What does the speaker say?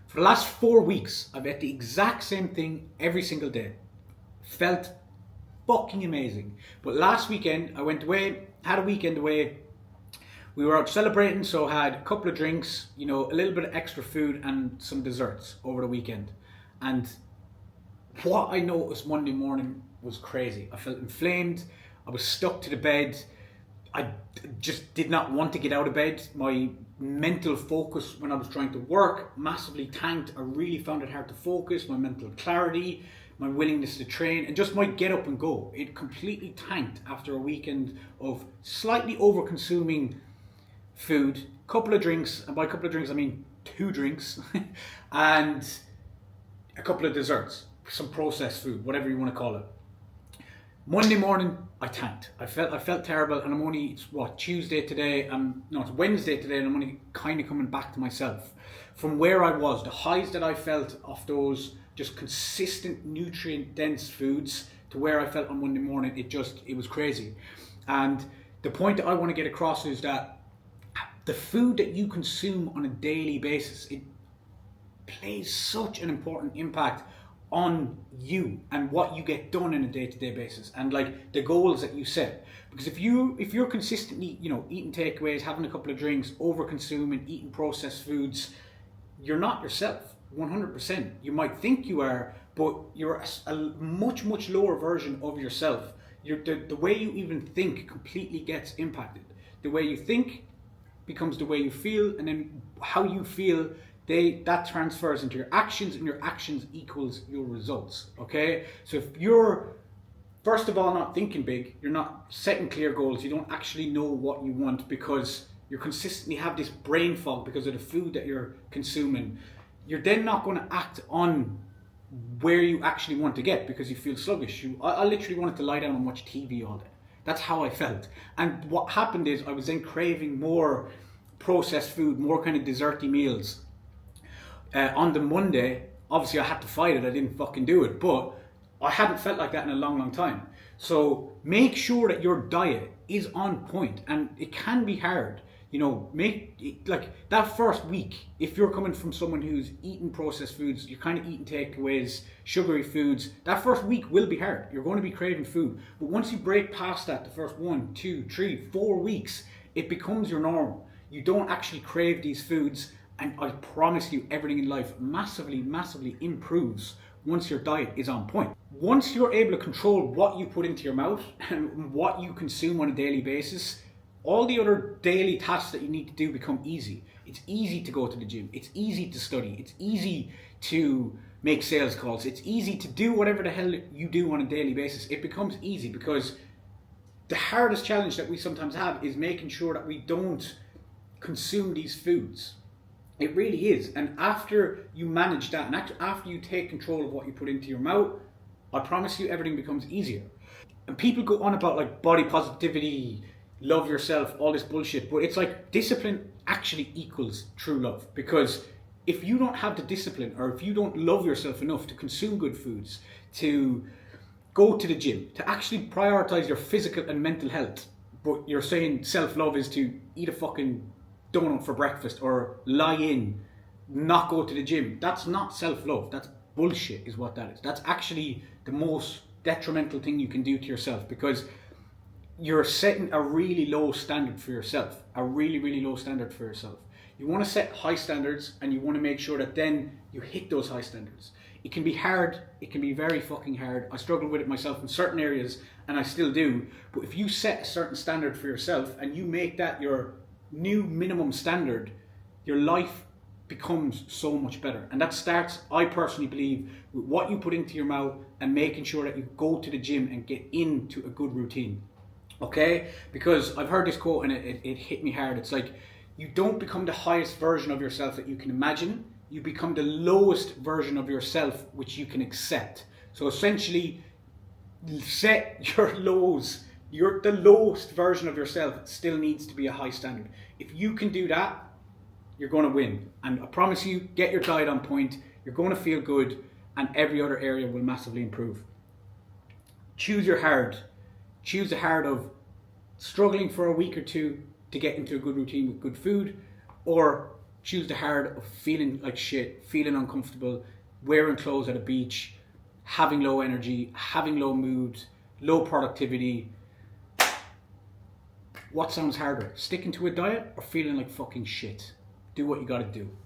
For the last 4 weeks, I've ate the exact same thing every single day. Felt fucking amazing. But last weekend, I went away, had a weekend away. We were out celebrating, so I had a couple of drinks, a little bit of extra food and some desserts over the weekend. And what I noticed Monday morning was crazy. I felt inflamed. I was stuck to the bed. I just did not want to get out of bed. My mental focus when I was trying to work massively tanked. I really found it hard to focus. My mental clarity, my willingness to train, and just my get up and go. It completely tanked after a weekend of slightly over consuming food, couple of drinks, and by a couple of drinks I mean 2 drinks, and a couple of desserts, some processed food, whatever you want to call it. Monday morning, I tanked. I felt terrible, and I'm only, it's Tuesday today, it's Wednesday today, and I'm only kind of coming back to myself. From where I was, the highs that I felt off those just consistent nutrient-dense foods to where I felt on Monday morning, it was crazy. And the point that I want to get across is that the food that you consume on a daily basis, it plays such an important impact on you and what you get done on a day-to-day basis, and like the goals that you set. Because if you're consistently eating takeaways, having a couple of drinks, over consuming, eating processed foods, you're not yourself 100%. You might think you are, but you're a much lower version of yourself. The way you even think completely gets impacted. The way you think becomes the way you feel, and then how you feel, that transfers into your actions, and your actions equals your results. Okay, so if you're first of all not thinking big, you're not setting clear goals, you don't actually know what you want because you consistently have this brain fog because of the food that you're consuming, you're then not going to act on where you actually want to get because you feel sluggish. I literally wanted to lie down and watch TV all day. That's how I felt. And what happened is I was then craving more processed food, more kind of desserty meals. On the Monday, obviously I had to fight it. I didn't fucking do it, but I hadn't felt like that in a long time. So make sure that your diet is on point, and it can be hard. Make it, like that first week, if you're coming from someone who's eating processed foods, you're kind of eating takeaways, sugary foods, that first week will be hard. You're going to be craving food. But once you break past that, the first 1, 2, 3, 4 weeks, it becomes your normal. You don't actually crave these foods. And I promise you, everything in life massively improves once your diet is on point. Once you're able to control what you put into your mouth and what you consume on a daily basis, all the other daily tasks that you need to do become easy. It's easy to go to the gym. It's easy to study. It's easy to make sales calls. It's easy to do whatever the hell you do on a daily basis. It becomes easy because the hardest challenge that we sometimes have is making sure that we don't consume these foods. It really is. And after you manage that, and after you take control of what you put into your mouth, I promise you everything becomes easier. And people go on about like body positivity, love yourself, all this bullshit, but it's like discipline actually equals true love. Because if you don't have the discipline, or if you don't love yourself enough to consume good foods, to go to the gym, to actually prioritize your physical and mental health, but you're saying self-love is to eat a fucking donut for breakfast or lie in, not go to the gym, that's not self-love. That's bullshit is what that is. That's actually the most detrimental thing you can do to yourself, because you're setting a really low standard for yourself. You want to set high standards, and you want to make sure that then you hit those high standards. It can be hard. It can be very fucking hard. I struggle with it myself in certain areas, and I still do. But if you set a certain standard for yourself and you make that your new minimum standard, your life becomes so much better. And that starts, I personally believe, with what you put into your mouth and making sure that you go to the gym and get into a good routine. Okay? Because I've heard this quote and it hit me hard. It's like, you don't become the highest version of yourself that you can imagine. You become the lowest version of yourself which you can accept. So essentially, set your lows. The lowest version of yourself still needs to be a high standard. If you can do that, you're going to win. And I promise you, get your diet on point, you're going to feel good, and every other area will massively improve. Choose your hard. Choose the hard of struggling for a week or two to get into a good routine with good food, or choose the hard of feeling like shit, feeling uncomfortable, wearing clothes at a beach, having low energy, having low mood, low productivity. What sounds harder? Sticking to a diet or feeling like fucking shit? Do what you gotta do.